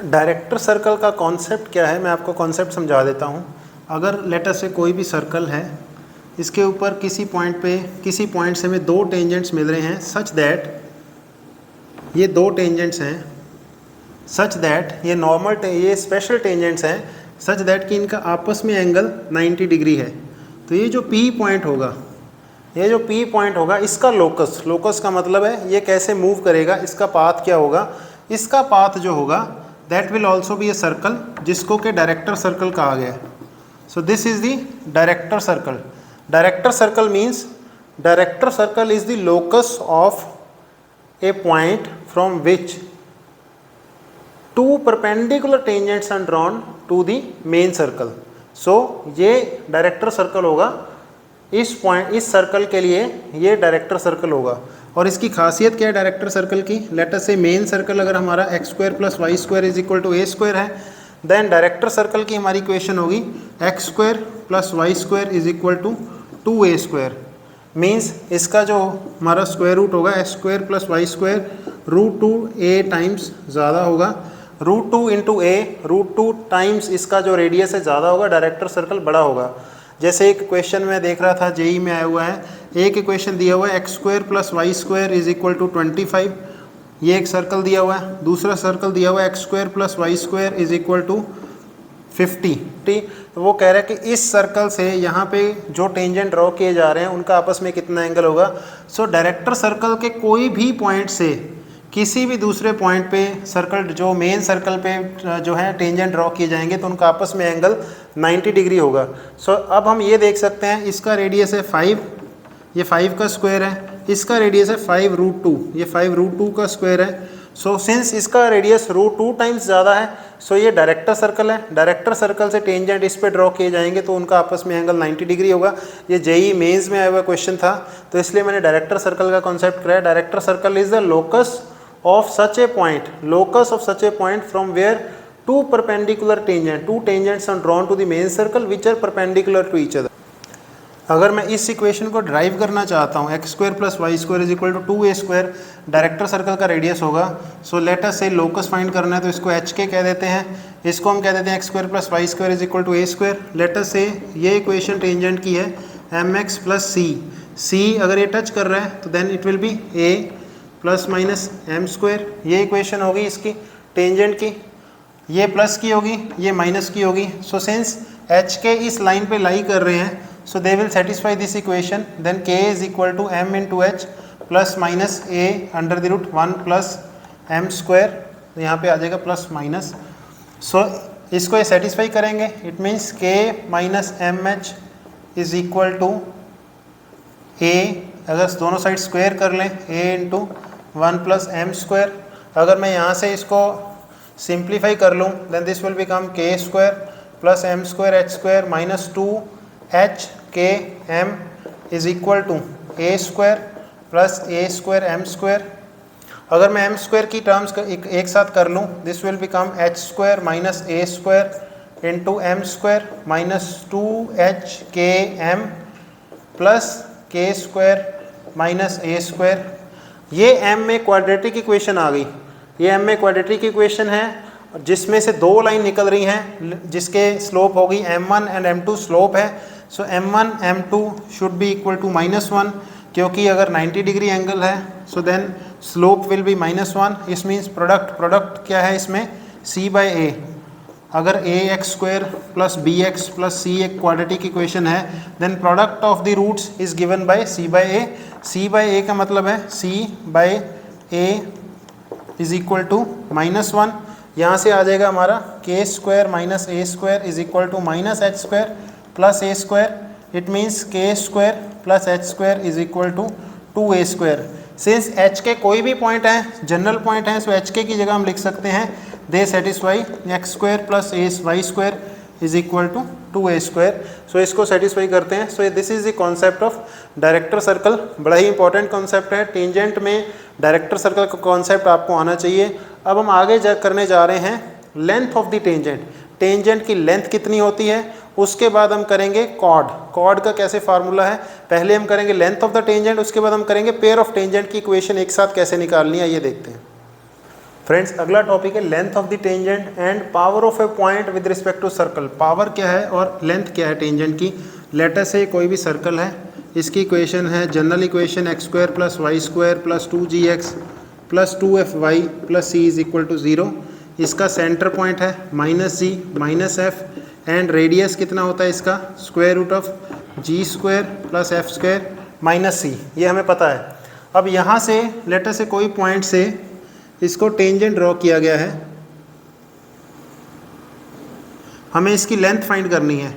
Director circle का concept क्या है, मैं आपको कॉन्सेप्ट समझा देता हूँ। अगर लेटर से कोई भी सर्कल है, इसके ऊपर किसी पॉइंट से हमें दो टेंजेंट्स मिल रहे हैं सच दैट ये दो टेंजेंट्स हैं, सच दैट ये ये स्पेशल टेंजेंट्स हैं सच दैट कि इनका आपस में एंगल 90 डिग्री है। तो ये जो P पॉइंट होगा इसका लोकस का मतलब है ये कैसे मूव करेगा, इसका पाथ क्या होगा। इसका पाथ जो होगा that will also be a circle, जिसको कि डायरेक्टर सर्कल कहा गया है। So this is the director circle. Director circle means director circle is the locus of a point from which two perpendicular tangents are drawn to the main circle. So ये director circle होगा, इस circle के लिए ये director circle होगा। और इसकी खासियत क्या है डायरेक्टर सर्कल की, लेट अस से मेन सर्कल अगर हमारा x² + y² is equal to a² है, देन डायरेक्टर सर्कल की हमारी इक्वेशन होगी x² + y² is equal to 2a²। Means इसका जो हमारा स्क्वायर रूट होगा x² + y² √2a टाइम्स ज़्यादा होगा, √2 × a, √2 टाइम्स इसका जो रेडियस है ज़्यादा होगा, डायरेक्टर सर्कल बड़ा होगा। जैसे एक क्वेश्चन में देख रहा था जेई में आया हुआ है, एक इक्वेशन दिया हुआ है x² + y² is equal to 25, ये एक सर्कल दिया हुआ है। दूसरा सर्कल दिया हुआ है x² + y² is equal to 50। ठीक, तो वो कह रहा है कि इस सर्कल से यहाँ पे जो टेंजेंट ड्रॉ किए जा रहे हैं उनका आपस में कितना एंगल होगा। सो डायरेक्टर सर्कल के कोई भी पॉइंट से किसी भी दूसरे पॉइंट पे सर्कल, जो मेन सर्कल पे जो है टेंजेंट ड्रॉ किए जाएंगे तो उनका आपस में एंगल 90 डिग्री होगा। सो अब हम ये देख सकते हैं इसका रेडियस है 5, ये 5 का स्क्वायर है, इसका रेडियस है 5√2, ये 5√2 का स्क्वायर है। सो सिंस इसका रेडियस √2 टाइम्स ज़्यादा है, सो ये डायरेक्टर सर्कल है। डायरेक्टर सर्कल से टेंजेंट इस पे ड्रॉ किए जाएंगे तो उनका आपस में एंगल 90 डिग्री होगा। ये जेई मेंस में आया हुआ क्वेश्चन था, तो इसलिए मैंने डायरेक्टर सर्कल का कॉन्सेप्ट कराया। Director circle is the locus of such a point from where two tangents are drawn to the main circle which are perpendicular to each other। अगर मैं इस इक्वेशन को ड्राइव करना चाहता हूँ x² + y² is equal to 2a², director circle का radius होगा। So late us से लोकस फाइंड करना है तो इसको hk कह देते हैं, इसको हम कह देते हैं x² + y² is equal to a²। Let us say ये इक्वेशन टेंजेंट की है mx + c अगर ये टच कर रहा है तो then it will be a ± m²। ये इक्वेशन होगी इसकी टेंजेंट की, ये प्लस की होगी, ये माइनस की होगी। सो सिंस एच के इस लाइन पे लाई कर रहे हैं, so they will satisfy this equation. Then k is equal to m × h ± a √1 + m²। तो यहाँ पे आ जाएगा प्लस माइनस। सो इसको ये सेटिस्फाई करेंगे, it means k - mh is equal to a, अगर दोनों साइड स्क्वायर कर लें a × 1 + m²। अगर मैं यहाँ से इसको सिंप्लीफाई कर लूँ then this will become k² + m² h² - 2h k m is equal to a² + a² m²। अगर मैं m² की टर्म्स एक साथ कर लूँ this will become h² - a² × m² - 2h k m + k² - a²। ये m में क्वाड्रेटिक इक्वेशन आ गई। ये m में क्वाड्रेटिक इक्वेशन है जिसमें से दो लाइन निकल रही हैं जिसके स्लोप होगी m1 एंड m2 स्लोप है। So m1 m2 should be equal to -1, क्योंकि अगर 90 डिग्री एंगल है so then slope will be -1। This means product क्या है इसमें c/a। अगर ax² + bx + c एक क्वाड्रेटिक इक्वेशन है then product of the roots is given by c/a। c/a का मतलब है c/a इज इक्वल टू -1। यहाँ से आ जाएगा हमारा k² - a² is equal to -h² + a²। It means k² + h² is equal to 2a²। Since h के कोई भी पॉइंट है जनरल पॉइंट है, सो h के की जगह हम लिख सकते हैं they satisfy x² + y² is equal to 2a²। So इसको सेटिस्फाई करते हैं। So this is the concept of director circle. बड़ा ही इंपॉर्टेंट कॉन्सेप्ट है, टेंजेंट में डायरेक्टर सर्कल का कॉन्सेप्ट आपको आना चाहिए। अब हम आगे करने जा रहे हैं length of the tangent. Tangent की लेंथ कितनी होती है, उसके बाद हम करेंगे कॉर्ड का कैसे फार्मूला है। पहले हम करेंगे लेंथ ऑफ द टेंजेंट, उसके बाद हम करेंगे पेयर ऑफ टेंजेंट की इक्वेशन एक साथ कैसे निकालनी है, ये देखते हैं। फ्रेंड्स अगला टॉपिक है length of the tangent and power of a point with respect to circle. Power क्या है और लेंथ क्या है टेंजेंट की। लेटर से कोई भी सर्कल है, इसकी इक्वेशन है general equation x square plus y square plus 2gx plus 2fy plus c is equal to 0। इसका सेंटर पॉइंट है minus g minus f and radius कितना होता है इसका square root of g square plus f square minus c, ये हमें पता है। अब यहाँ से लेटर से कोई पॉइंट से इसको टेंजेंट ड्रॉ किया गया है, हमें इसकी लेंथ फाइंड करनी है।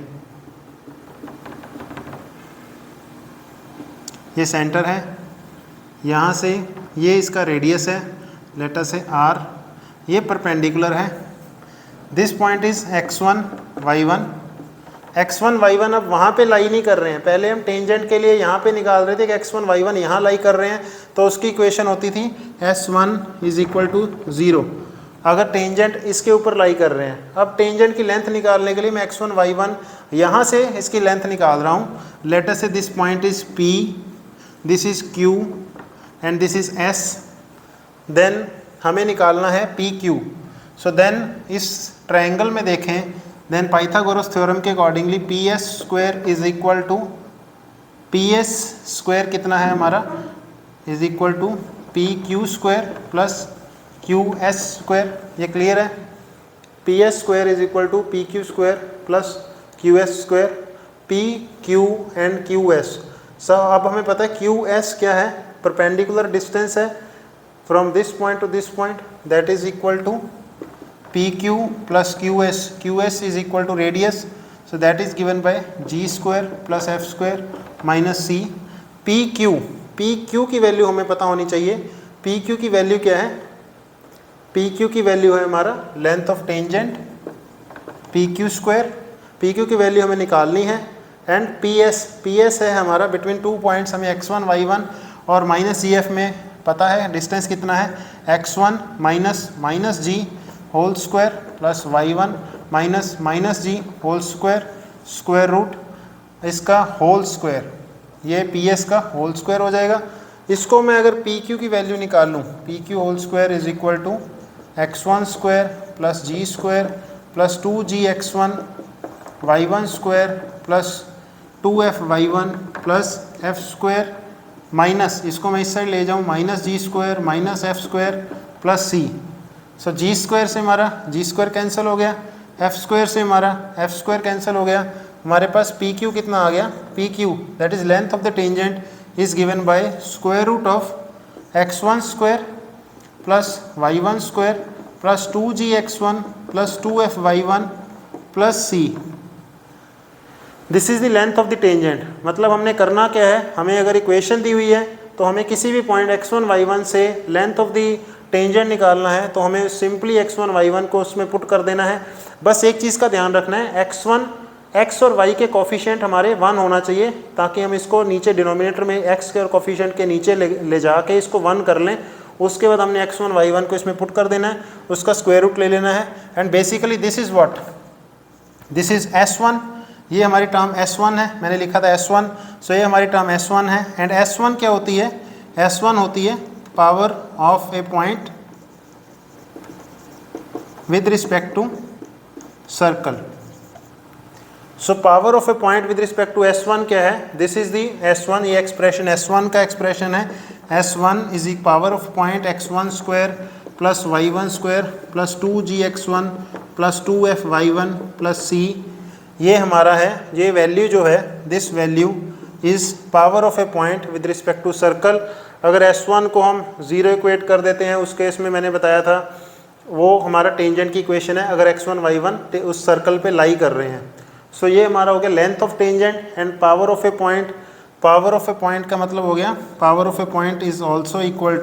ये सेंटर है, यहाँ से ये इसका रेडियस है लेटर से r, ये परपेंडिकुलर है। This point is x1 y1। x1 y1 अब वहाँ पे लाई नहीं कर रहे हैं, पहले हम टेंजेंट के लिए यहाँ पे निकाल रहे थे कि x1 y1 यहाँ लाई कर रहे हैं, तो उसकी इक्वेशन होती थी s1 इज इक्वल टू 0 अगर टेंजेंट इसके ऊपर लाई कर रहे हैं। अब टेंजेंट की लेंथ निकालने के लिए मैं x1 y1 यहाँ से इसकी लेंथ निकाल रहा हूँ। Let us say this point is p, this is q and this is s। Then हमें निकालना है PQ। सो देन इस ट्रायंगल में देखें, देन पाइथागोरस थ्योरम के accordingly PS square is equal to PS square कितना है हमारा is equal to PQ square plus QS square. ये क्लियर है। PS square is equal to PQ square plus QS square, PQ and QS। So अब हमें पता है QS क्या है, परपेंडिकुलर डिस्टेंस है from this point to this point, that is equal to PQ plus QS। QS is equal to radius, so that is given by g square plus f square minus c। PQ की value हमें पता होनी चाहिए। PQ की value क्या है, PQ की value है हमारा length of tangent PQ square. PQ की वैल्यू हमें निकालनी है एंड PS है हमारा बिटवीन 2 पॉइंट्स, हमें x1 y1 और माइनस GF में पता है डिस्टेंस कितना है, x1 minus g whole square plus y1 minus g whole square square root इसका होल स्क्वायर, ये PS का होल स्क्वायर हो जाएगा। इसको मैं अगर PQ की वैल्यू निकाल लूँ, PQ whole square is equal to x1 square plus g square plus 2gx1 y1 square plus 2fy1 plus f square minus, इसको मैं इस साइड ले जाऊँ minus g square minus f square plus c. So g square से हमारा जी square cancel हो गया, F square से हमारा एफ स्क्वायर कैंसिल हो गया। हमारे पास PQ कितना आ गया, PQ that is length of the tangent is given by square root of x1 square plus y1 square plus 2gx1 plus 2fy1 plus c। This is the length of the tangent. मतलब हमने करना क्या है, हमें अगर equation दी हुई है तो हमें किसी भी पॉइंट x1 y1 से लेंथ ऑफ द टेंजेंट निकालना है, तो हमें सिंपली x1 y1 को उसमें पुट कर देना है। बस एक चीज़ का ध्यान रखना है, x और y के कोफिशिएंट हमारे 1 होना चाहिए, ताकि हम इसको नीचे डिनोमिनेटर में x के और कोफिशिएंट के नीचे ले जाके इसको 1 कर लें। उसके बाद हमने x1 y1 को इसमें पुट कर देना है, उसका स्क्वायर रूट ले लेना है and basically this is what, this is S1। ये हमारी टर्म S1 है, मैंने लिखा था S1, सो ये हमारी टर्म S1 है एंड S1 क्या होती है, S1 होती है power of a point with respect to circle. So power of a point with respect to S1 क्या है, दिस इज दी S1, ये एक्सप्रेशन S1 का एक्सप्रेशन है। S1 is the power of point x1 square plus y1 square plus 2gx1 plus 2fy1 plus c। ये हमारा है, ये value जो है, this value is power of a point with respect to circle. अगर S1 को हम 0 इक्वेट कर देते हैं, उस केस में मैंने बताया था वो हमारा टेंजेंट की इक्वेशन है अगर x1 y1 उस सर्कल पे लाई कर रहे हैं। सो ये हमारा हो गया length of tangent and power of a point. Power of a point का मतलब हो गया power of a point is also equal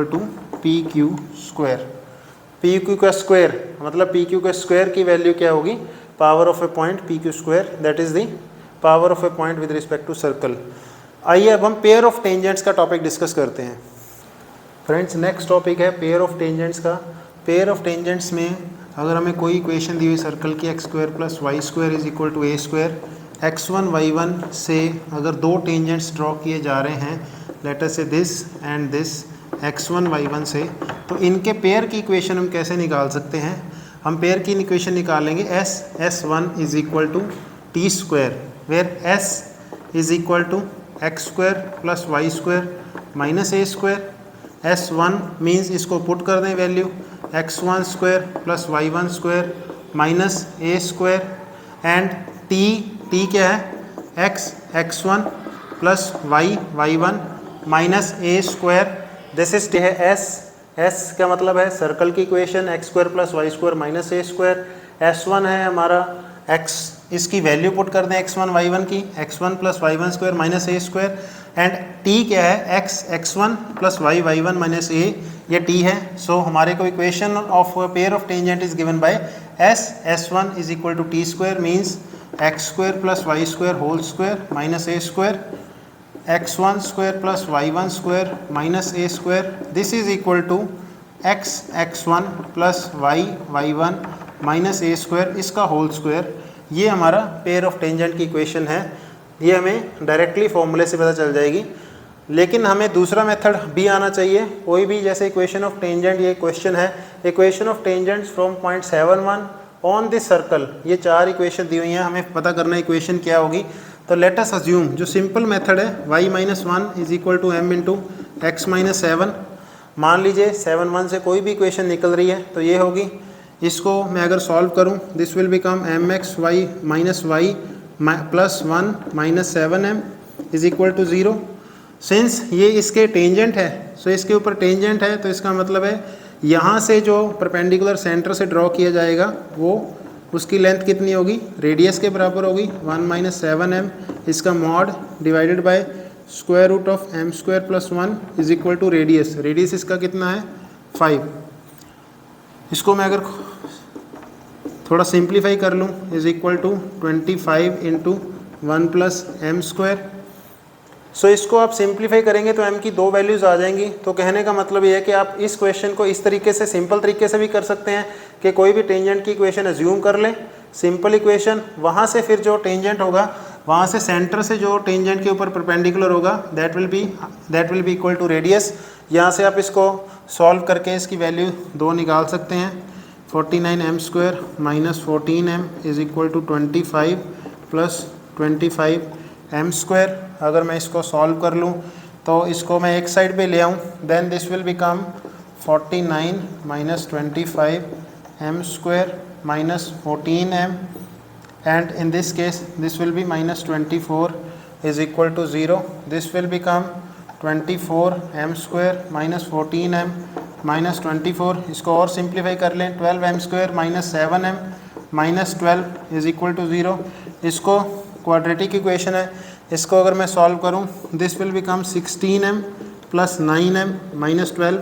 to PQ square. PQ का स्क्वायर मतलब PQ के स्क्वायर की वैल्यू क्या होगी, power of a point PQ square, that is the power of a point with respect to circle. आइए अब हम pair of tangents का टॉपिक डिस्कस करते हैं। फ्रेंड्स नेक्स्ट टॉपिक है पेयर ऑफ टेंजेंट्स का। पेयर ऑफ टेंजेंट्स में अगर हमें कोई इक्वेशन दी हुई सर्कल की x square plus y square is equal to a square, x1 y1 से अगर दो टेंजेंट्स ड्रॉ किए जा रहे हैं, let us say this and this, x1 y1 से, तो इनके पेयर की इक्वेशन हम कैसे निकाल सकते हैं? हम पेयर की इक्वेशन निकालेंगे s1 is equal to T square, where s is equal to x square plus y square minus a square. s1 means इसको पुट कर दें value x1 square plus y1 square minus a square, and t क्या है x1 plus y1 minus a square. This is है s का मतलब है circle की equation x square plus y square minus a square. s1 है हमारा x, इसकी वैल्यू पुट कर दें x1 y1 की x1 plus y1 square minus a square, and t क्या है x1 प्लस y1 माइनस ए, ये t है। सो हमारे को equation of pair of tangent is given by s1 is equal to T square means x square plus y square whole square minus a square, x1 square plus y1 square minus a square, this is equal to x1 plus y1 minus a square, इसका whole square. ये हमारा pair of tangent की equation है। ये हमें directly फॉर्मूले से पता चल जाएगी, लेकिन हमें दूसरा मेथड भी आना चाहिए। कोई भी जैसे इक्वेशन ऑफ टेंजेंट, ये क्वेश्चन है equation of tangents from point 7 on this circle, ये 4 इक्वेशन दी हुई हैं, हमें पता करना इक्वेशन क्या होगी। तो लेट अस अज्यूम जो सिंपल मेथड है y minus 1 is equal to m into x minus 7। मान लीजिए 7 1 से कोई भी इक्वेशन निकल रही है तो ये होगी। इसको मैं अगर सॉल्व करूं, this will become mxy minus y plus 1 minus 7m is equal to 0। Since ये इसके टेंजेंट है, सो इसके ऊपर टेंजेंट है, तो इसका मतलब है यहाँ से जो परपेंडिकुलर सेंटर से ड्रॉ किया जाएगा वो उसकी लेंथ कितनी होगी, रेडियस के बराबर होगी 1 माइनस 7m, इसका mod divided by square root of m square plus 1 is equal to radius. Radius इसका कितना है 5। इसको मैं अगर थोड़ा सिंप्लीफाई कर लूँ is equal to 25 into 1 plus m square. So इसको आप सिंप्लीफाई करेंगे तो m की 2 वैल्यूज़ आ जाएंगी। तो कहने का मतलब ये है कि आप इस क्वेश्चन को इस तरीके से सिंपल तरीके से भी कर सकते हैं कि कोई भी टेंजेंट की इक्वेशन एज्यूम कर लें, सिंपल इक्वेशन, वहाँ से फिर जो टेंजेंट होगा वहाँ से सेंटर से जो टेंजेंट के ऊपर परपेंडिकुलर होगा that will be equal to radius. यहाँ से आप इसको सॉल्व करके इसकी वैल्यू 2 निकाल सकते हैं। 49m square minus 14m is equal to 25 plus 25m square. अगर मैं इसको सॉल्व कर लूँ तो इसको मैं एक साइड पे ले आऊँ, then this will become 49 minus 25m square minus 14m, and in this case this will be minus 24 is equal to 0. This will become 24m square minus 14m minus 24, इसको और सिंप्लीफाई कर लें 12m square minus 7m minus 12 is equal to 0। इसको quadratic equation है, इसको अगर मैं solve करूं this will become 16m plus 9m minus 12,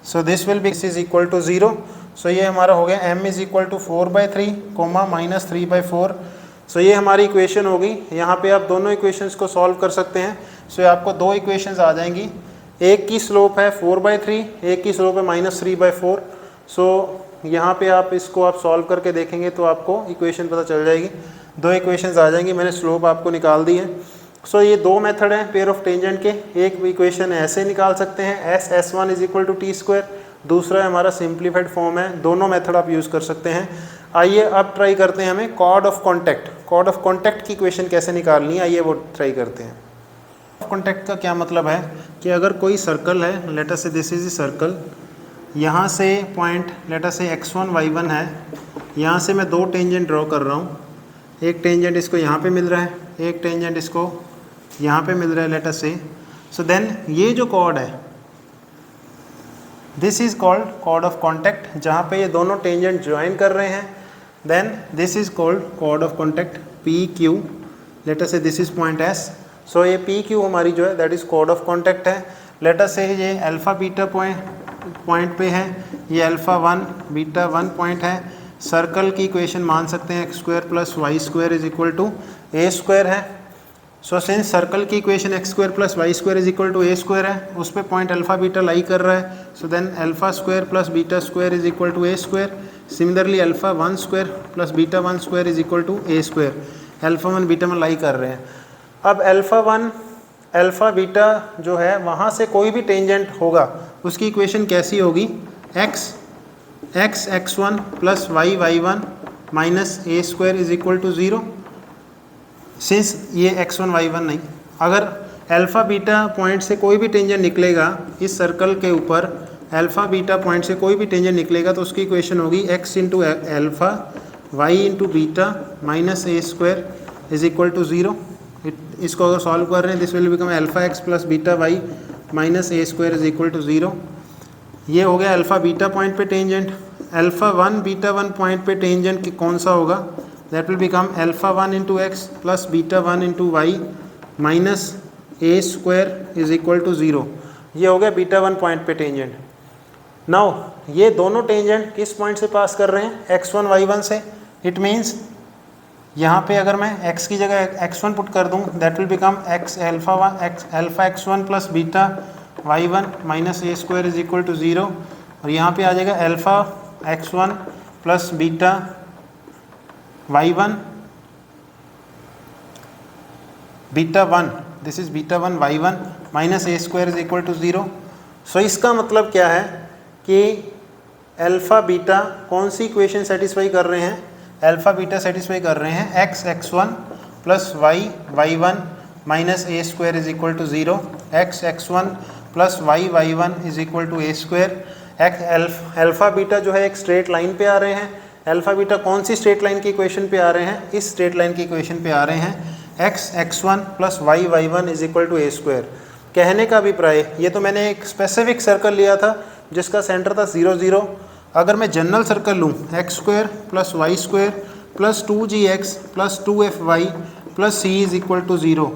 so this will be is equal to 0। So ये हमारा हो गया m is equal to 4/3 comma minus 3/4। So ये हमारी इक्वेशन होगी। यहाँ पे आप दोनों इक्वेशंस को सॉल्व कर सकते हैं। सो आपको 2 इक्वेशंस आ जाएंगी, एक की स्लोप है 4/3, एक की स्लोप है माइनस 3/4। सो यहाँ पे आप इसको आप सॉल्व करके देखेंगे तो आपको इक्वेशन पता चल जाएगी, 2 इक्वेशंस आ जाएंगी। मैंने स्लोप आपको निकाल दी है। सो ये 2 मेथड हैं पेयर ऑफ टेंजेंट के। एक इक्वेशन ऐसे निकाल सकते हैं s1 is equal to T square, दूसरा हमारा सिंप्लीफाइड फॉर्म है। दोनों मेथड आप यूज़ कर सकते हैं। आइए अब ट्राई करते हैं हमें chord of contact. Chord of contact की इक्वेशन कैसे निकालनी है, आइए वो ट्राई करते हैं। कॉन्टैक्ट का क्या मतलब है कि अगर कोई सर्कल है, let us say this is a circle, यहाँ से पॉइंट लेट अस से x1 y1 है, यहाँ से मैं 2 टेंजेंट ड्रॉ कर रहा हूँ। एक टेंजेंट इसको यहाँ पे मिल रहा है, एक टेंजेंट इसको यहाँ पे मिल रहा है लेट अस से। सो देन ये जो कॉर्ड है this is called chord of contact, जहाँ पे ये दोनों टेंजेंट ज्वाइन कर रहे हैं। Then this is called chord of contact PQ, let us say this is point S। So ये PQ हमारी जो है that is chord of contact है। लेट अस से ये अल्फ़ा बीटा पॉइंट पे है, ये अल्फ़ा 1 बीटा 1 पॉइंट है। सर्कल की इक्वेशन मान सकते हैं x square plus y square is equal to a square है। सो सिंस सर्कल की equation x square plus y square is equal to a square है, उस पर पॉइंट अल्फा बीटा लाई कर रहा है। So then alpha square plus beta square is equal to a square. Similarly alpha 1 square plus beta 1 square is equal to a square. Alpha 1 beta 1 lie कर रहे हैं। अब अल्फा 1 अल्फ़ा बीटा जो है वहाँ से कोई भी टेंजेंट होगा उसकी इक्वेशन कैसी होगी, x(x1 + y(y1) - a² is equal to 0। Since ये x1 y1 नहीं, अगर अल्फ़ा बीटा पॉइंट से कोई भी टेंजेंट निकलेगा इस सर्कल के ऊपर, अल्फ़ा बीटा पॉइंट से कोई भी टेंजेंट निकलेगा तो उसकी इक्वेशन होगी x × alpha y × beta - a² is equal to 0। इसको अगर सॉल्व कर रहे हैं this will become α(x + βy - a² is equal to 0। ये हो गया अल्फ़ा बीटा पॉइंट पे टेंजेंट। α1 β1 पॉइंट पे टेंजेंट कौन सा होगा, that will become α1 × x + β1 × y - a² is equal to 0। ये हो गया β1 पॉइंट पे टेंजेंट। नाउ ये दोनों टेंजेंट किस पॉइंट से पास कर रहे हैं, x1 y1 से। इट मीन्स यहाँ पे अगर मैं x की जगह x1 पुट कर दूँ that will become α(x1 + βy1 - a² is equal to 0। और यहाँ पे आ जाएगा α(x1 + βy1 β1 this is β1 y1 - a² is equal to 0। So इसका मतलब क्या है कि अल्फ़ा बीटा कौन सी इक्वेशन सेटिस्फाई कर रहे हैं, अल्फ़ा बीटा सेटिस्फाई कर रहे हैं x(x1 + y(y1) - a² is equal to 0, x(x1 + y(y1) is equal to a²। Alpha beta जो है एक स्ट्रेट लाइन पे आ रहे हैं। अल्फ़ा बीटा कौन सी स्ट्रेट लाइन की इक्वेशन पे आ रहे हैं, इस स्ट्रेट लाइन की इक्वेशन पे आ रहे हैं, x(x1 + y(y1) is equal to a²। कहने का अभिप्राय, ये तो मैंने एक स्पेसिफिक सर्कल लिया था जिसका सेंटर था 0 0। अगर मैं जनरल सर्कल लूँ x² + y² + 2gx + 2fy + c is equal to 0,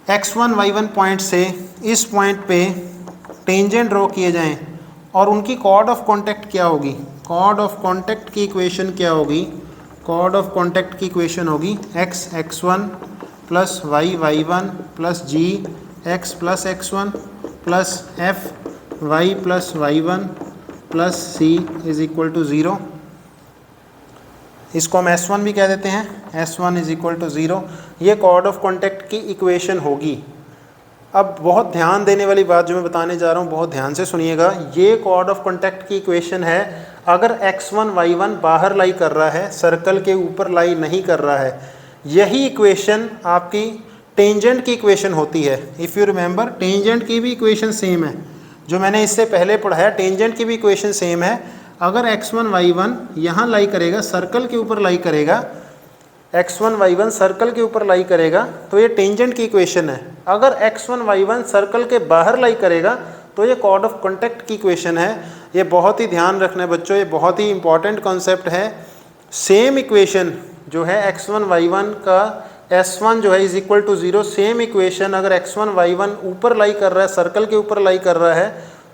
x1 y1 point से इस पॉइंट पे टेंजेंट ड्रॉ किए जाएं और उनकी कॉर्ड ऑफ कांटेक्ट क्या होगी, कॉर्ड ऑफ कांटेक्ट की इक्वेशन क्या होगी, कॉर्ड ऑफ कांटेक्ट की इक्वेशन होगी x(x1 + y(y1) + gx + x1 + fy + y1 + c is equal to 0। इसको हम S1 भी कह देते हैं, S1 इज इक्वल टू 0। ये कॉर्ड ऑफ कांटेक्ट की इक्वेशन होगी। अब बहुत ध्यान देने वाली बात जो मैं बताने जा रहा हूँ, बहुत ध्यान से सुनिएगा। ये कॉर्ड ऑफ कांटेक्ट की इक्वेशन है अगर x1 y1 बाहर लाई कर रहा है, सर्कल के ऊपर लाई नहीं कर रहा है। यही इक्वेशन आपकी टेंजेंट की इक्वेशन होती है। इफ़ यू रिमेंबर, टेंजेंट की भी इक्वेशन सेम है, जो मैंने इससे पहले पढ़ाया, टेंजेंट की भी इक्वेशन सेम है। अगर x1 y1 यहाँ लाई करेगा, सर्कल के ऊपर लाई करेगा, x1 y1 सर्कल के ऊपर लाई करेगा तो ये टेंजेंट की इक्वेशन है। अगर x1 y1 सर्कल के बाहर लाई करेगा तो ये कॉर्ड ऑफ कांटेक्ट की इक्वेशन है। ये बहुत ही ध्यान रखना है बच्चों, ये बहुत ही इंपॉर्टेंट कॉन्सेप्ट है। सेम इक्वेशन जो है x1 y1 का S1 जो है is equal to 0, same equation अगर x1 y1 ऊपर लाई कर रहा है, सर्कल के ऊपर लाई कर रहा है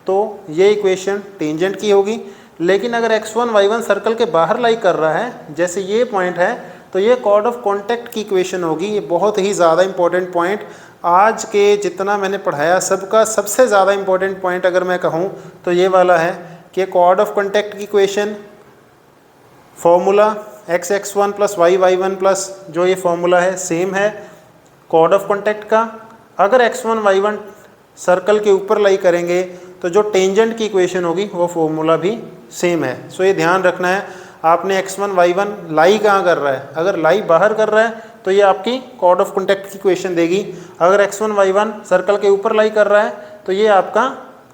तो ये इक्वेशन टेंजेंट की होगी। लेकिन अगर x1 y1 सर्कल के बाहर लाई कर रहा है, जैसे ये पॉइंट है, तो ये कॉर्ड ऑफ कांटेक्ट की इक्वेशन होगी। ये बहुत ही ज़्यादा इंपॉर्टेंट पॉइंट, आज के जितना मैंने पढ़ाया सबका सबसे ज़्यादा इंपॉर्टेंट पॉइंट अगर मैं कहूँ तो ये वाला है कि कॉर्ड ऑफ कांटेक्ट की equation formula x(x1 + y(y1) plus जो ये फॉर्मूला है सेम है कॉर्ड ऑफ कांटेक्ट का। अगर x1 y1 सर्कल के ऊपर लाई करेंगे तो जो टेंजेंट की इक्वेशन होगी वो फॉर्मूला भी सेम है। सो ये ध्यान रखना है, आपने x1 y1 लाई कहाँ कर रहा है, अगर लाई बाहर कर रहा है तो ये आपकी कॉर्ड ऑफ कांटेक्ट की इक्वेशन देगी। अगर x1 y1 सर्कल के ऊपर लाई कर रहा है तो ये आपका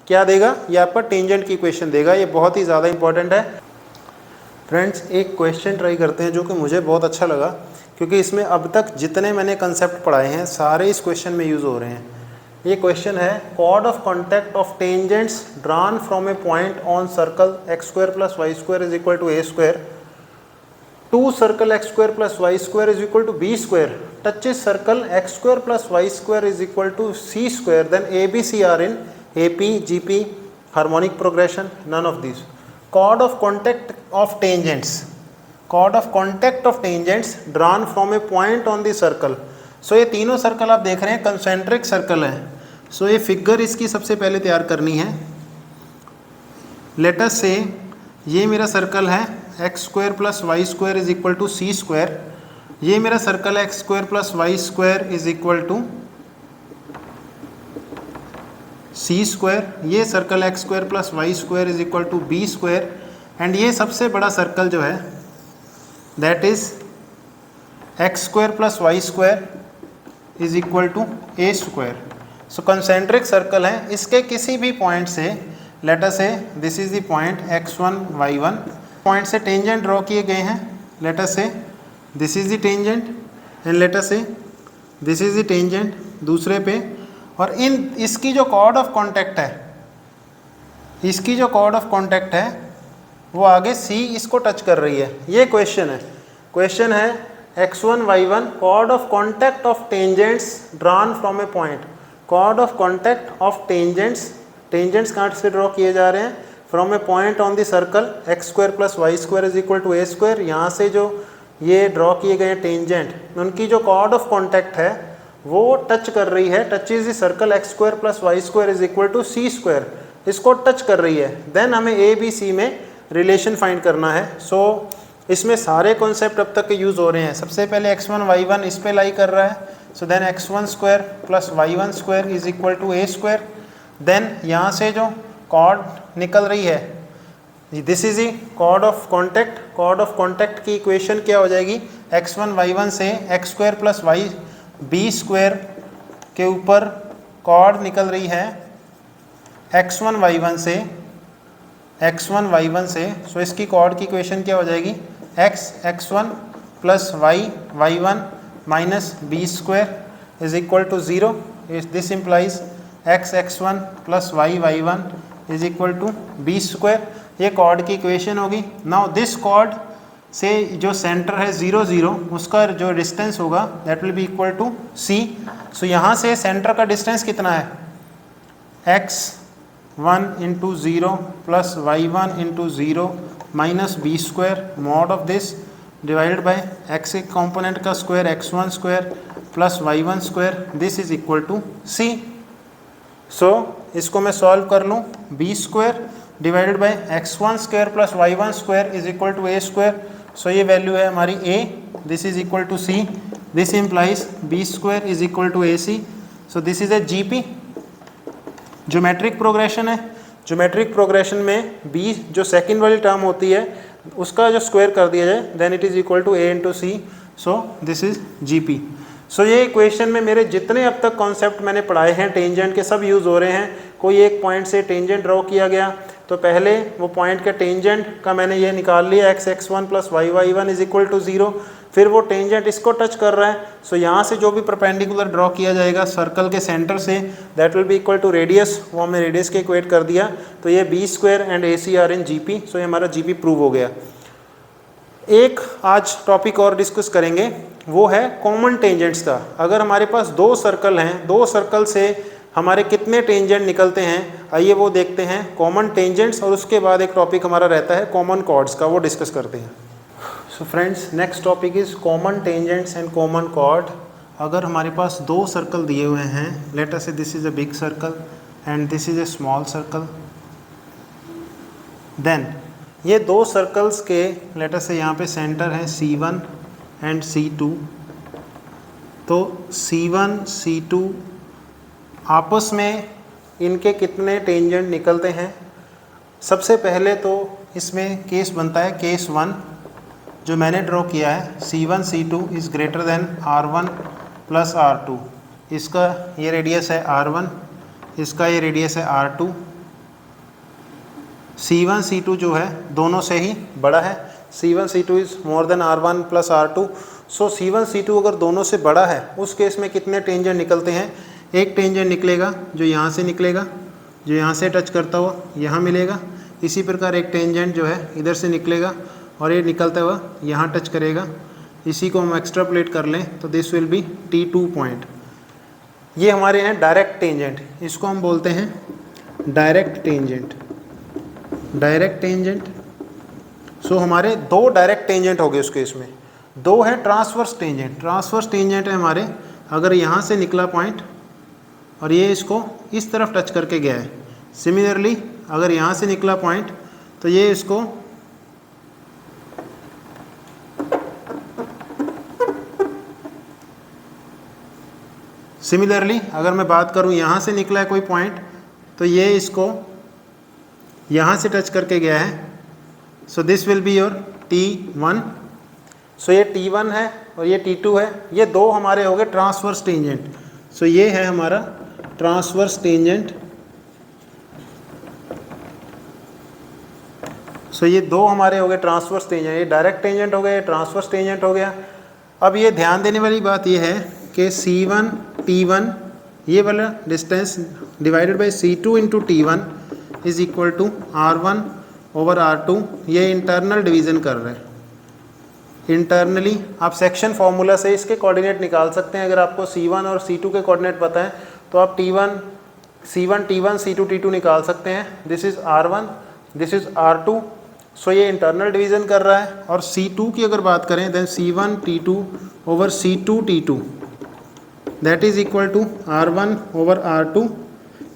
क्या देगा, ये आपका टेंजेंट की इक्वेशन देगा। ये बहुत ही ज़्यादा इंपॉर्टेंट है। फ्रेंड्स, एक क्वेश्चन ट्राई करते हैं जो कि मुझे बहुत अच्छा लगा, क्योंकि इसमें अब तक जितने मैंने कंसेप्ट पढ़ाए हैं सारे इस क्वेश्चन में यूज़ हो रहे हैं। ये क्वेश्चन है, chord of contact of tangents drawn from a point on circle x² + y² is equal to a², to circle x² + y² is equal to b² touches circle x² + y² is equal to c², then ABC are in AP GP harmonic progression, none of this. Chord of contact of tangents, chord of contact of tangents drawn from a point on the circle। सो ये तीनों circle आप देख रहे हैं concentric circle है। So ये figure इसकी सबसे पहले तैयार करनी है। लेट अस से ये मेरा सर्कल है x² + y² is equal to c², ये मेरा सर्कल है x² + y² is equal to c square, ये circle x square plus y square is equal to b square, and ये सबसे बड़ा सर्कल जो है that is x square plus y square is equal to a square. So concentric circle है, इसके किसी भी पॉइंट से, let us say this is the point x1 y1, point से टेंजेंट ड्रॉ किए गए हैं। Let us say this is the tangent and let us say this is the tangent दूसरे पे, और इसकी जो कॉर्ड ऑफ कॉन्टैक्ट है, इसकी जो कॉर्ड ऑफ कॉन्टैक्ट है वो आगे C इसको टच कर रही है। ये क्वेश्चन है x1 y1 chord of contact of tangents drawn from a point, chord of contact of tangents कहाँ से ड्रॉ किए जा रहे हैं, from a point on the circle x square plus y square is equal to a square. यहाँ से जो ये ड्रॉ किए गए टेंजेंट, उनकी जो कॉर्ड ऑफ कॉन्टैक्ट है वो टच कर रही है, touch is the circle x square plus y square is equal to c square, इसको टच कर रही है। देन हमें ए बी सी में रिलेशन फाइंड करना है। सो इसमें सारे कॉन्सेप्ट अब तक के यूज़ हो रहे हैं। सबसे पहले x1 y1 इस पे लाई कर रहा है, so then x1 square plus y1 square is equal to a square. Then यहाँ से जो कॉर्ड निकल रही है, this is the chord of contact, chord of contact की इक्वेशन क्या हो जाएगी, x1 y1 से x square plus y b square के ऊपर कॉर्ड निकल रही है x1 y1 से, सो इसकी कॉर्ड की इक्वेशन क्या हो जाएगी, x1 plus y1 minus b square is equal to 0। This implies x1 plus y1 is equal to b square. ये कॉर्ड की इक्वेशन होगी। नाउ दिस कॉर्ड से जो सेंटर है 0 0, उसका जो डिस्टेंस होगा that will be equal to c। So यहाँ से सेंटर का डिस्टेंस कितना है, x1 into 0 plus y1 into 0 minus b square mod of this divided by x एक कॉम्पोनेंट का square x1 square plus y1 square, this is equal to c। So इसको मैं solve कर लूँ, b square divided by x1 square plus y1 square is equal to a square. So ये value है हमारी a, this is equal to c, this implies b square is equal to a c. So this is a GP, geometric progression है। Geometric progression में b जो second वाली term होती है उसका जो स्क्वायर कर दिया जाए, then it is equal to a into c. So this is GP। So ये इक्वेशन में मेरे जितने अब तक कॉन्सेप्ट मैंने पढ़ाए हैं टेंजेंट के, सब यूज़ हो रहे हैं। कोई एक पॉइंट से टेंजेंट ड्रॉ किया गया तो पहले वो पॉइंट के टेंजेंट का मैंने ये निकाल लिया x1 plus y1 is equal to 0, फिर वो टेंजेंट इसको टच कर रहा है। सो यहाँ से जो भी परपेंडिकुलर ड्रॉ किया जाएगा सर्कल के सेंटर से, that will be equal to radius, वो हमने रेडियस के इक्वेट कर दिया। तो ये b square and a c are in GP। So ये हमारा GP प्रूव हो गया। एक आज टॉपिक और डिस्कस करेंगे, वो है कॉमन टेंजेंट्स का। अगर हमारे पास दो सर्कल हैं, दो सर्कल से हमारे कितने टेंजेंट निकलते हैं, आइए वो देखते हैं, कॉमन टेंजेंट्स। और उसके बाद एक टॉपिक हमारा रहता है कॉमन कॉर्ड्स का, वो डिस्कस करते हैं। So friends, next topic is common tangents and common chord. अगर हमारे पास दो सर्कल दिए हुए हैं, let us say this is a big circle and this is a small circle, then ये दो सर्कल्स के लेट अस से यहाँ पे सेंटर है C1 एंड C2। तो C1 C2 आपस में इनके कितने टेंजेंट निकलते हैं। सबसे पहले तो इसमें केस बनता है केस 1 जो मैंने ड्रॉ किया है, C1 C2 is greater than R1 plus R2। इसका ये रेडियस है R1, इसका ये रेडियस है R2। C1 C2 जो है दोनों से ही बड़ा है, C1 C2 is more than R1 plus R2। So C1 C2 अगर दोनों से बड़ा है, उस केस में कितने टेंजेंट निकलते हैं, एक टेंजेंट निकलेगा जो यहाँ से निकलेगा, जो यहाँ से टच करता हुआ यहाँ मिलेगा। इसी प्रकार एक टेंजेंट जो है इधर से निकलेगा और ये निकलता हुआ यहाँ टच करेगा। इसी को हम एक्स्ट्रापोलेट कर लें तो this will B T2 point. ये हमारे हैं डायरेक्ट टेंजेंट, इसको हम बोलते हैं डायरेक्ट टेंजेंट। डायरेक्ट टेंजेंट, सो हमारे दो डायरेक्ट टेंजेंट हो गए उस केस में। दो है ट्रांसवर्स टेंजेंट। ट्रांसवर्स टेंजेंट है हमारे, अगर यहाँ से निकला पॉइंट और ये इसको इस तरफ टच करके गया है। सिमिलरली अगर यहाँ से निकला पॉइंट तो ये इसको सिमिलरली अगर मैं बात करूँ यहाँ से निकला है कोई पॉइंट तो ये इसको यहाँ से टच करके गया है, so this will be your T1। सो ये T1 है और ये T2 है, ये दो हमारे हो गए ट्रांसवर्स टेंजेंट। सो ये है हमारा ट्रांसवर्स टेंजेंट। सो ये दो हमारे हो गए ट्रांसवर्स टेंजेंट, ये डायरेक्ट टेंजेंट हो गए, ट्रांसवर्स टेंजेंट हो गया। अब ये ध्यान देने वाली बात ये है कि C1 T1 ये वाला distance divided by C2 into T1 is equal to R1 over R2, ये इंटरनल डिवीज़न कर रहे हैं। इंटरनली आप सेक्शन फार्मूला से इसके कोऑर्डिनेट निकाल सकते हैं। अगर आपको C1 और C2 के कोऑर्डिनेट पता है तो आप C1 T1 C2 T2 निकाल सकते हैं। This is R1, this is R2। So ये इंटरनल डिवीज़न कर रहा है। और C2 की अगर बात करें then C1 T2 over C2 T2 that is equal to R1 over R2,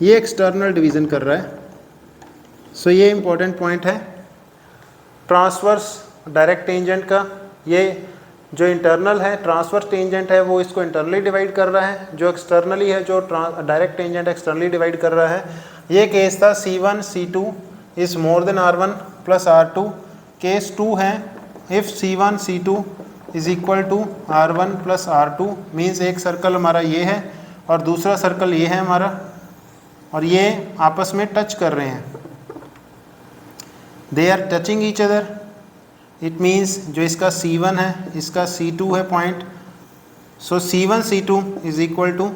ये एक्सटर्नल डिवीज़न कर रहा है। सो ये इंपॉर्टेंट पॉइंट है ट्रांसवर्स डायरेक्ट टेंजेंट का। ये जो इंटरनल है ट्रांसवर्स टेंजेंट है वो इसको इंटरनली डिवाइड कर रहा है, जो एक्सटर्नली है जो डायरेक्ट टेंजेंट एक्सटर्नली डिवाइड कर रहा है। ये केस था C1 C2 is more than R1 plus R2। Case 2 है if C1 C2 is equal to R1 plus R2, means एक सर्कल हमारा ये है और दूसरा सर्कल ये है हमारा, और ये आपस में टच कर रहे हैं, they are touching each other. It means जो इसका C1 है इसका C2 है point. So C1 C2 is equal to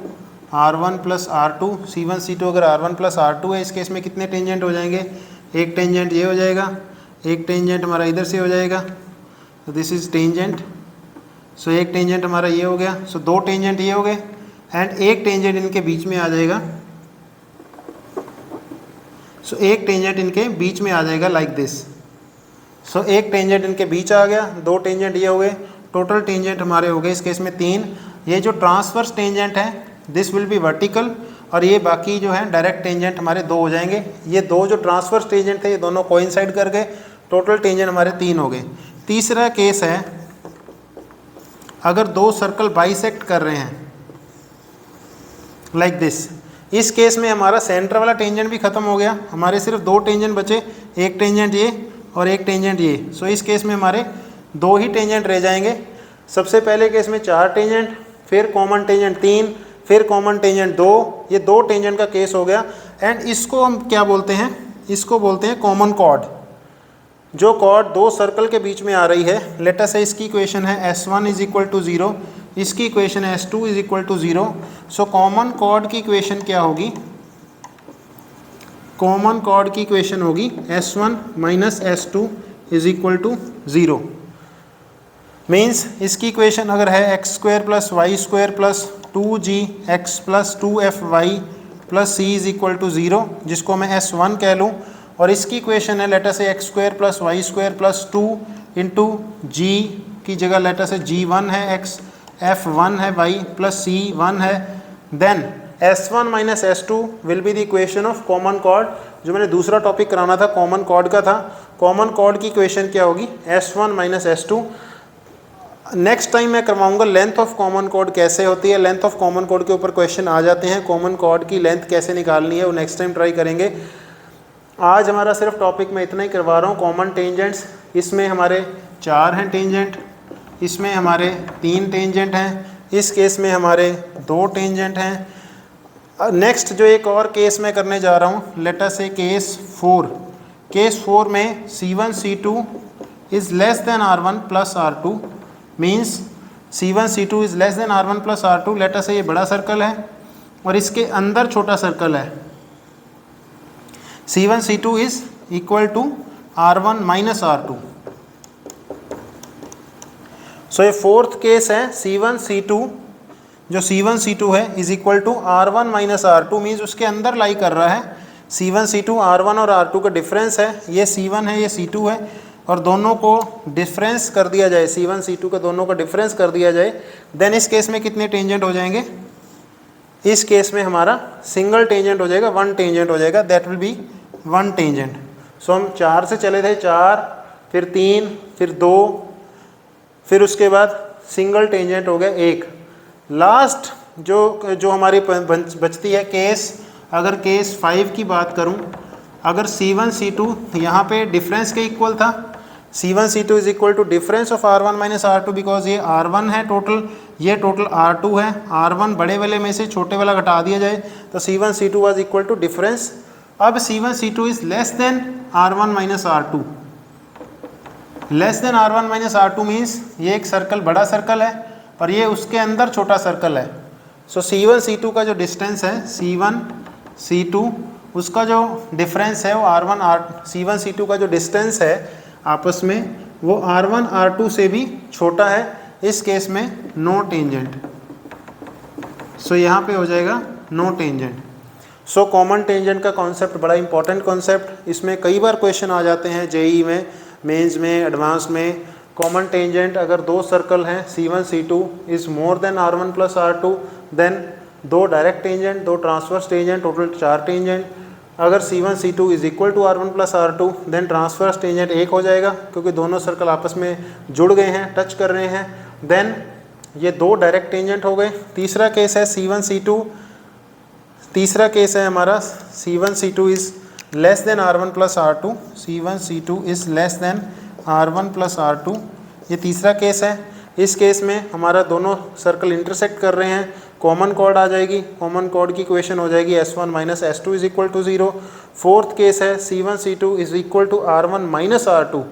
R1 plus R2। C1 C2 अगर R1 प्लस R2 है, इस केस में कितने टेंजेंट हो जाएंगे, एक टेंजेंट ये हो जाएगा, एक टेंजेंट हमारा इधर से हो जाएगा, तो दिस इज़ टेंजेंट। सो एक टेंजेंट हमारा ये हो गया, सो दो टेंजेंट ये हो गए एंड एक टेंजेंट इनके बीच में आ जाएगा। सो एक टेंजेंट इनके बीच में आ जाएगा लाइक दिस। सो एक टेंजेंट इनके बीच आ गया, दो टेंजेंट ये हो गए, टोटल टेंजेंट हमारे हो गए इस केस में 3। ये जो ट्रांसवर्स टेंजेंट है दिस विल बी वर्टिकल, और ये बाकी जो है डायरेक्ट टेंजेंट हमारे 2 हो जाएंगे। ये दो जो ट्रांसवर्स टेंजेंट थे ये दोनों कोइंसाइड कर गए, टोटल टेंजेंट हमारे 3 हो गए। तीसरा केस है अगर दो सर्कल बाइसेक्ट कर रहे हैं लाइक दिस। इस केस में हमारा सेंटर वाला टेंजेंट भी खत्म हो गया, हमारे सिर्फ 2 टेंजेंट बचे, एक टेंजेंट ये और एक टेंजेंट ये। सो इस केस में हमारे 2 ही टेंजेंट रह जाएंगे। सबसे पहले केस में 4 टेंजेंट, फिर कॉमन टेंजेंट 3, फिर कॉमन टेंजेंट 2, ये 2 टेंजेंट का केस हो गया। एंड इसको हम क्या बोलते हैं, इसको बोलते हैं कॉमन कॉर्ड। जो कॉर्ड 2 सर्कल के बीच में आ रही है, लेट अस से इसकी इक्वेशन है S1 इज इक्वल टू 0, इसकी इक्वेशन है S2 is equal to 0। So common chord की इक्वेशन क्या होगी, कॉमन कॉर्ड की इक्वेशन होगी S1 minus S2 is equal to 0। Means इसकी इक्वेशन अगर है x square plus y square plus 2gx plus 2fy plus c is equal to 0, जिसको मैं S1 कह लूँ, और इसकी इक्वेशन है लेटर से x square plus y square plus 2 into g की जगह लेटर से g1 है x, f1 है y प्लस c1 है। Then S1 minus S2 will be the equation of common chord. जो मैंने दूसरा टॉपिक कराना था कॉमन कॉर्ड का था, कॉमन कॉर्ड की इक्वेशन क्या होगी S1 minus S2। Next time मैं करवाऊंगा लेंथ ऑफ कॉमन कॉर्ड कैसे होती है, लेंथ ऑफ कॉमन कॉर्ड के ऊपर क्वेश्चन आ जाते हैं, कॉमन कॉर्ड की लेंथ कैसे निकालनी है वो नेक्स्ट टाइम ट्राई करेंगे। आज हमारा सिर्फ टॉपिक में इतना ही करवा रहा हूँ। कॉमन टेंजेंट्स, इसमें हमारे 4 हैं टेंजेंट, इसमें हमारे 3 टेंजेंट हैं, इस केस में हमारे 2 टेंजेंट हैं। नेक्स्ट जो एक और केस मैं करने जा रहा हूँ, लेट अस से केस 4। केस 4 में C1 C2 is less than R1 plus R2, means C1 C2 is less than R1 plus R2। Late us say ये बड़ा सर्कल है और इसके अंदर छोटा सर्कल है। C1 C2 is equal to R1 minus R2। So ये 4th case है C1 C2, जो C1 C2 है is equal to R1 minus R2, means उसके अंदर लाई कर रहा है। C1 C2 R1 और R2 का डिफरेंस है, ये C1 है ये C2 है, और दोनों को डिफरेंस कर दिया जाए, C1 C2 का दोनों का डिफरेंस कर दिया जाए, देन इस केस में कितने टेंजेंट हो जाएंगे, इस केस में हमारा सिंगल टेंजेंट हो जाएगा, 1 टेंजेंट हो जाएगा, दैट विल बी 1 टेंजेंट। सो हम 4 से चले थे, 4 फिर 3 फिर 2, फिर उसके बाद सिंगल टेंजेंट हो गया 1। लास्ट जो हमारी बचती है केस अगर केस 5 की बात करूं, अगर C1 C2 यहाँ पे डिफरेंस के इक्वल था, C1 C2 is equal to difference of R1 minus R2, because ये R1 है टोटल, ये टोटल R2 है, R1 बड़े वाले में से छोटे वाला घटा दिया जाए तो C1 C2 was equal to difference. अब C1 C2 is less than R1 minus R2, less than R1 minus R2 means ये एक सर्कल बड़ा सर्कल है और ये उसके अंदर छोटा सर्कल है। सो C1 C2 का जो डिस्टेंस है, C1 C2 उसका जो डिफरेंस है वो C1 C2 का जो डिस्टेंस है आपस में वो R1 R2 से भी छोटा है। इस केस में नो टेंजेंट, सो यहाँ पे हो जाएगा no tangent. So common tangent का कॉन्सेप्ट बड़ा इंपॉर्टेंट कॉन्सेप्ट, इसमें कई बार क्वेश्चन आ जाते हैं जेईई में, मेंस में, एडवांस में। कॉमन टेंजेंट अगर दो सर्कल हैं C1 C2 is more than R1 plus R2, then दो डायरेक्ट टेंजेंट, दो ट्रांसवर्स टेंजेंट, टोटल 4 टेंजेंट। अगर C1 C2 is equal to R1 plus R2 then transverse tangent 1 हो जाएगा, क्योंकि दोनों सर्कल आपस में जुड़ गए हैं, टच कर रहे हैं। देन ये दो डायरेक्ट टेंजेंट हो गए। तीसरा केस है C1 C2, तीसरा केस है हमारा C1 C2 is less than R1 plus R2, C1 C2 is less than R1 plus R2, ये तीसरा केस है। इस केस में हमारा दोनों सर्कल इंटरसेक्ट कर रहे हैं, कॉमन कॉर्ड आ जाएगी, कॉमन कॉर्ड की इक्वेशन हो जाएगी S1 minus S2 is equal to 0। Fourth case है C1 C2 is equal to R1 minus R2,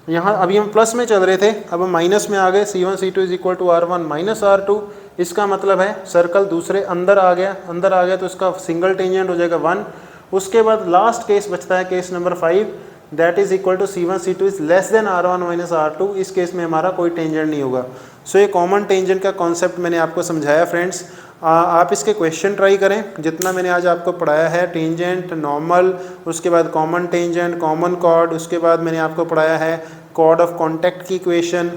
यहाँ अभी हम प्लस में चल रहे थे, अब हम माइनस में आ गए, C1 C2 is equal to R1 minus R2। इसका मतलब है सर्कल दूसरे अंदर आ गया तो इसका सिंगल टेंजेंट हो जाएगा 1। उसके बाद लास्ट केस बचता है case number 5, that is equal to C1 C2 is less than R1 minus R2। इस केस में हमारा कोई टेंजेंट नहीं होगा। सो ये कॉमन टेंजेंट का कॉन्सेप्ट मैंने आपको समझाया फ्रेंड्स। आप इसके क्वेश्चन ट्राई करें, जितना मैंने आज आपको पढ़ाया है, टेंजेंट, नॉर्मल, उसके बाद कॉमन टेंजेंट, कॉमन कॉर्ड, उसके बाद मैंने आपको पढ़ाया है कॉर्ड ऑफ कॉन्टैक्ट की इक्वेशन।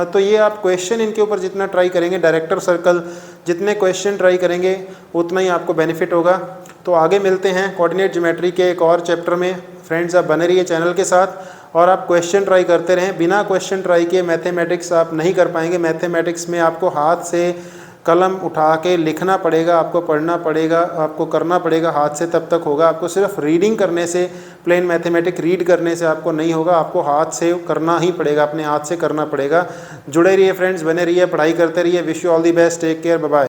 तो ये आप क्वेश्चन इनके ऊपर जितना ट्राई करेंगे, डायरेक्टर सर्कल जितने क्वेश्चन ट्राई करेंगे उतना ही आपको बेनिफिट होगा। तो आगे मिलते हैं कोऑर्डिनेट ज्योमेट्री के एक और चैप्टर में। फ्रेंड्स, आप बने रहिए चैनल के साथ और आप क्वेश्चन ट्राई करते रहें। बिना क्वेश्चन ट्राई किए मैथमेटिक्स आप नहीं कर पाएंगे। मैथमेटिक्स में आपको हाथ से कलम उठा के लिखना पड़ेगा, आपको पढ़ना पड़ेगा, आपको करना पड़ेगा, हाथ से तब तक होगा। आपको सिर्फ रीडिंग करने से, प्लेन मैथमेटिक्स रीड करने से आपको नहीं होगा, आपको हाथ से करना ही पड़ेगा, अपने हाथ से करना पड़ेगा। जुड़े रहिए फ्रेंड्स, बने रहिए, पढ़ाई करते रहिए। Wish you all the best, take care, bye bye.